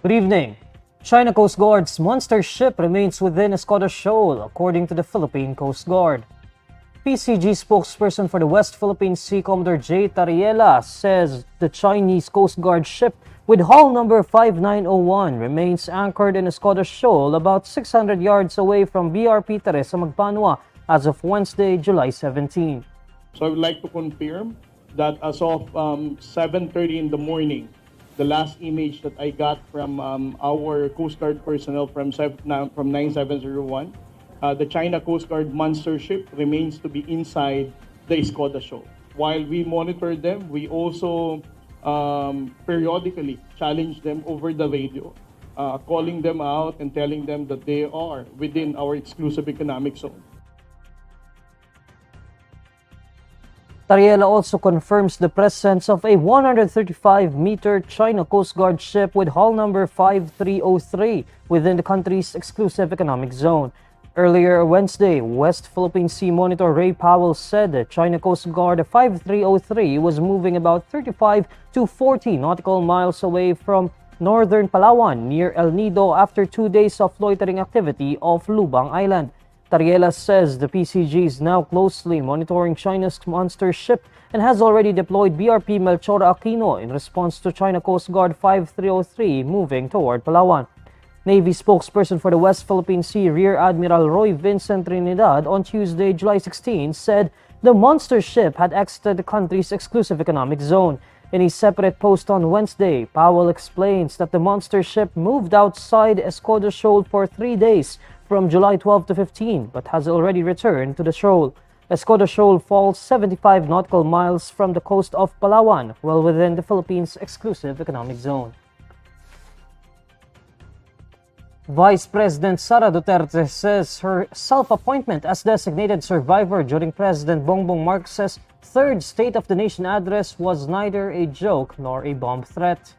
Good evening. China Coast Guard's monster ship remains within Escoda Shoal, according to the Philippine Coast Guard. PCG spokesperson for the West Philippine Sea, Commodore J. Tariela, says the Chinese Coast Guard ship with hull number 5901 remains anchored in Escoda Shoal about 600 yards away from BRP Teresa Magbanua as of Wednesday, July 17. So I would like to confirm that as of 7:30 in the morning, the last image that I got from our Coast Guard personnel from 9701, the China Coast Guard monster ship remains to be inside the Escoda Shoal. While we monitor them, we also periodically challenge them over the radio, calling them out and telling them that they are within our exclusive economic zone. Tariela also confirms the presence of a 135-meter China Coast Guard ship with hull number 5303 within the country's exclusive economic zone. Earlier Wednesday, West Philippine Sea Monitor Ray Powell said the China Coast Guard 5303 was moving about 35 to 40 nautical miles away from northern Palawan near El Nido after 2 days of loitering activity off Lubang Island. Tariela says the PCG is now closely monitoring China's monster ship and has already deployed BRP Melchor Aquino in response to China Coast Guard 5303 moving toward Palawan. Navy spokesperson for the West Philippine Sea, Rear Admiral Roy Vincent Trinidad, on Tuesday, July 16, said the monster ship had exited the country's exclusive economic zone. In a separate post on Wednesday, Powell explains that the monster ship moved outside Escoda Shoal for 3 days from July 12 to 15, but has already returned to the shoal. Escoda Shoal falls 75 nautical miles from the coast of Palawan, well within the Philippines' exclusive economic zone. Vice President Sara Duterte says her self-appointment as designated survivor during President Bongbong Marcos's third State of the Nation address was neither a joke nor a bomb threat.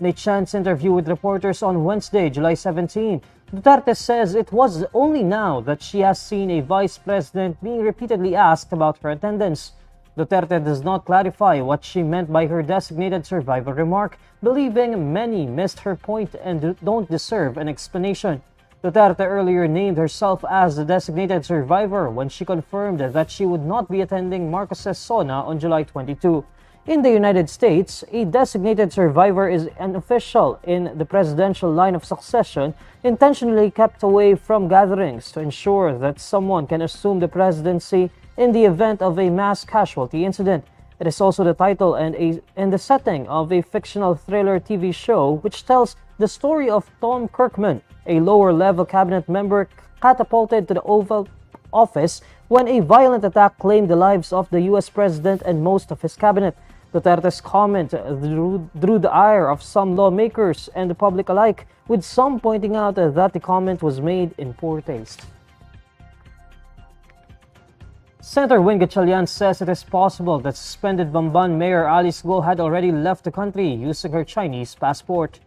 In a chance interview with reporters on Wednesday, July 17, Duterte says it was only now that she has seen a vice president being repeatedly asked about her attendance. Duterte does not clarify what she meant by her designated survivor remark, believing many missed her point and don't deserve an explanation. Duterte earlier named herself as the designated survivor when she confirmed that she would not be attending Marcos's SONA on July 22. In the United States, a designated survivor is an official in the presidential line of succession intentionally kept away from gatherings to ensure that someone can assume the presidency in the event of a mass casualty incident. It is also the title and the setting of a fictional thriller TV show which tells the story of Tom Kirkman, a lower-level cabinet member catapulted to the Oval Office when a violent attack claimed the lives of the U.S. president and most of his cabinet. Duterte's comment drew the ire of some lawmakers and the public alike, with some pointing out that the comment was made in poor taste. Senator Gatchalian says it is possible that suspended Bamban Mayor Alice Guo had already left the country using her Chinese passport.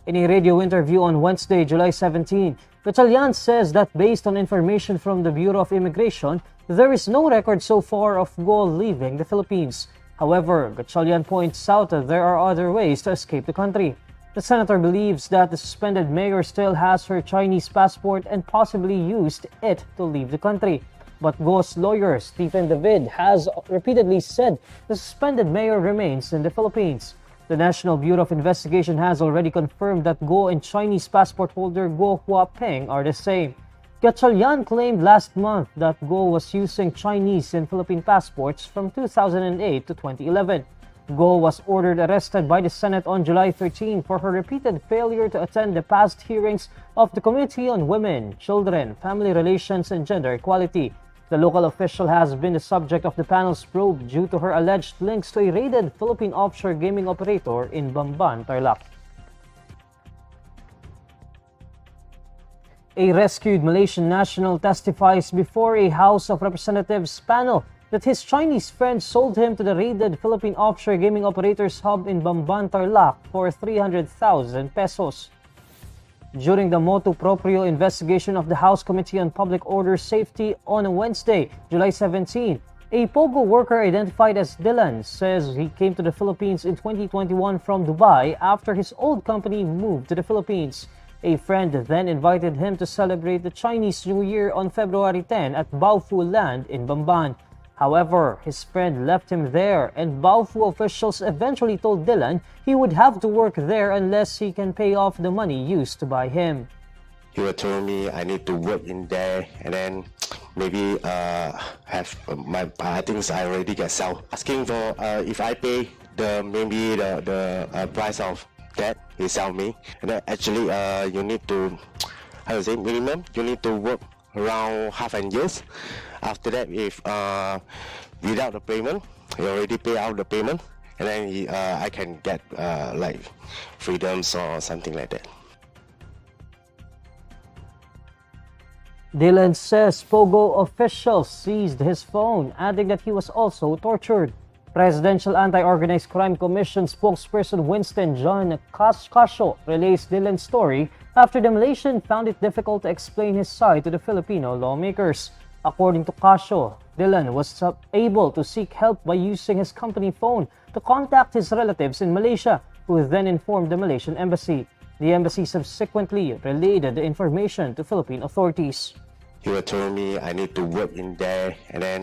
In a radio interview on Wednesday, July 17, Gatchalian says that based on information from the Bureau of Immigration, there is no record so far of Guo leaving the Philippines. However, Gatchalian points out that there are other ways to escape the country. The senator believes that the suspended mayor still has her Chinese passport and possibly used it to leave the country. But Guo's lawyer, Stephen David, has repeatedly said the suspended mayor remains in the Philippines. The National Bureau of Investigation has already confirmed that Guo and Chinese passport holder Guo Huapeng are the same. Gatchalian claimed last month that Guo was using Chinese and Philippine passports from 2008 to 2011. Guo was ordered arrested by the Senate on July 13 for her repeated failure to attend the past hearings of the Committee on Women, Children, Family Relations, and Gender Equality. The local official has been the subject of the panel's probe due to her alleged links to a raided Philippine offshore gaming operator in Bamban, Tarlac. A rescued Malaysian national testifies before a House of Representatives panel that his Chinese friend sold him to the raided Philippine offshore gaming operator's hub in Bamban, Tarlac for 300,000 pesos. During the motu proprio investigation of the House Committee on Public Order Safety on Wednesday, July 17, A Pogo worker identified as Dylan says he came to the Philippines in 2021 from Dubai after his old company moved to the Philippines. A friend then invited him to celebrate the Chinese New Year on February 10 at Baofu Land in Bamban. However, his friend left him there, and Baofu officials eventually told Dylan he would have to work there unless he can pay off the money used to buy him. He would tell me I need to work in there and then maybe have my things I already get sell. Asking for if I pay the price of that he sell me, and then actually you need to minimum you need to work around half an years. After that, if without the payment, you already pay out the payment, and then I can get like freedoms or something like that. Dylan says Pogo officials seized his phone, adding that he was also tortured. Presidential Anti-Organized Crime Commission spokesperson Winston John Casio relays Dylan's story after the Malaysian found it difficult to explain his side to the Filipino lawmakers. According to Casio, Dylan was able to seek help by using his company phone to contact his relatives in Malaysia, who then informed the Malaysian embassy. The embassy subsequently relayed the information to Philippine authorities. He would tell me I need to work in there, and then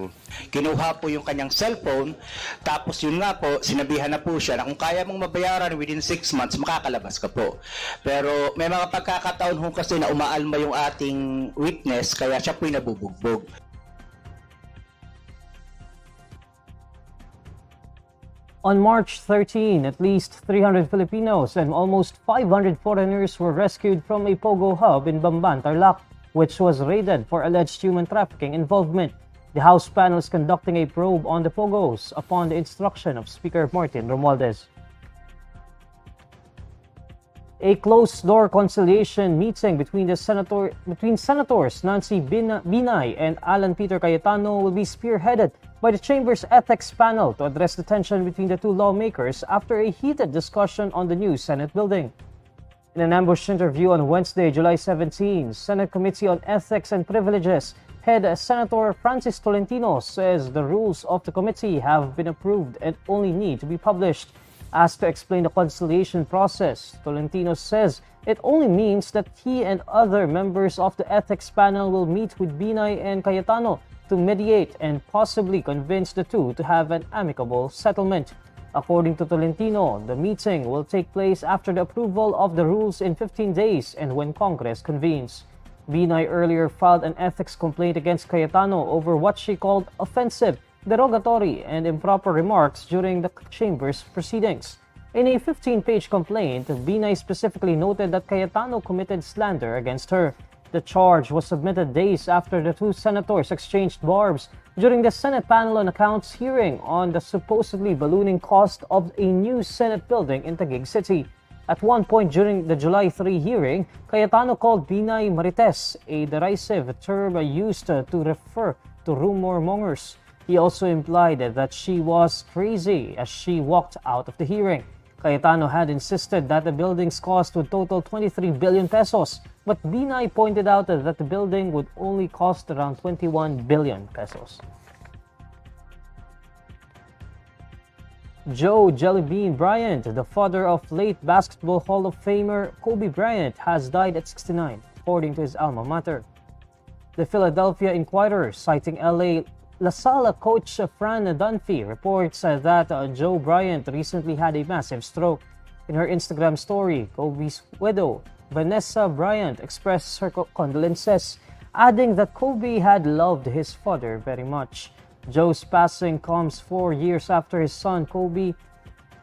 kinuha po yung kanyang cellphone, tapos yun nga po, sinabihan na po siya na kung kaya mong mabayaran within 6 months, makakalabas ka po. Pero may mga pagkakataon ho kasi na umaalma yung ating witness, kaya siya po'y nabubugbog. On March 13, at least 300 Filipinos and almost 500 foreigners were rescued from a Pogo hub in Bamban, Tarlac, which was raided for alleged human trafficking involvement. The House panel is conducting a probe on the Pogos upon the instruction of Speaker Martin Romualdez. A closed-door conciliation meeting between Senators Nancy Binay and Alan Peter Cayetano will be spearheaded by the Chamber's ethics panel to address the tension between the two lawmakers after a heated discussion on the new Senate building. In an ambushed interview on Wednesday, July 17, Senate Committee on Ethics and Privileges head Senator Francis Tolentino says the rules of the committee have been approved and only need to be published. Asked to explain the conciliation process, Tolentino says it only means that he and other members of the ethics panel will meet with Binay and Cayetano to mediate and possibly convince the two to have an amicable settlement. According to Tolentino, the meeting will take place after the approval of the rules in 15 days and when Congress convenes. Binay earlier filed an ethics complaint against Cayetano over what she called offensive, derogatory, and improper remarks during the Chamber's proceedings. In a 15-page complaint, Binay specifically noted that Cayetano committed slander against her. The charge was submitted days after the two senators exchanged barbs during the Senate panel on accounts hearing on the supposedly ballooning cost of a new Senate building in Taguig City. At one point during the July 3 hearing, Cayetano called Binay Marites, a derisive term used to refer to rumor mongers. He also implied that she was crazy as she walked out of the hearing. Cayetano had insisted that the building's cost would total 23 billion pesos, but Binay pointed out that the building would only cost around 21 billion pesos. Joe Jellybean Bryant, the father of late Basketball Hall of Famer Kobe Bryant, has died at 69, according to his alma mater. The Philadelphia Inquirer, citing LA La Salle coach Fran Dunphy, reports that Joe Bryant recently had a massive stroke. In her Instagram story, Kobe's widow, Vanessa Bryant, expressed her condolences, adding that Kobe had loved his father very much. Joe's passing comes 4 years after his son Kobe,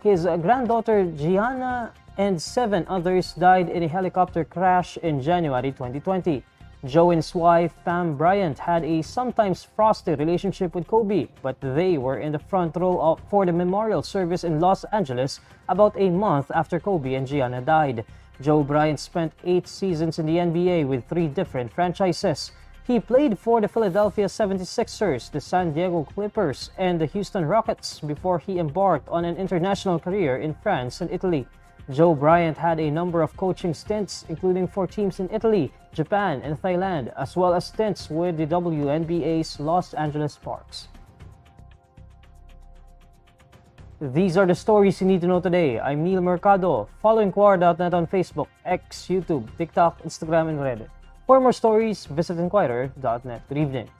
his granddaughter Gianna, and 7 others died in a helicopter crash in January 2020. Joe and his wife, Pam Bryant, had a sometimes frosty relationship with Kobe, but they were in the front row for the memorial service in Los Angeles about a month after Kobe and Gianna died. Joe Bryant spent 8 seasons in the NBA with 3 different franchises. He played for the Philadelphia 76ers, the San Diego Clippers, and the Houston Rockets before he embarked on an international career in France and Italy. Joe Bryant had a number of coaching stints, including for teams in Italy, Japan, and Thailand, as well as stints with the WNBA's Los Angeles Sparks. These are the stories you need to know today. I'm Neil Mercado. Follow INQUIRER.net on Facebook, X, YouTube, TikTok, Instagram, and Reddit. For more stories, visit INQUIRER.net. Good evening.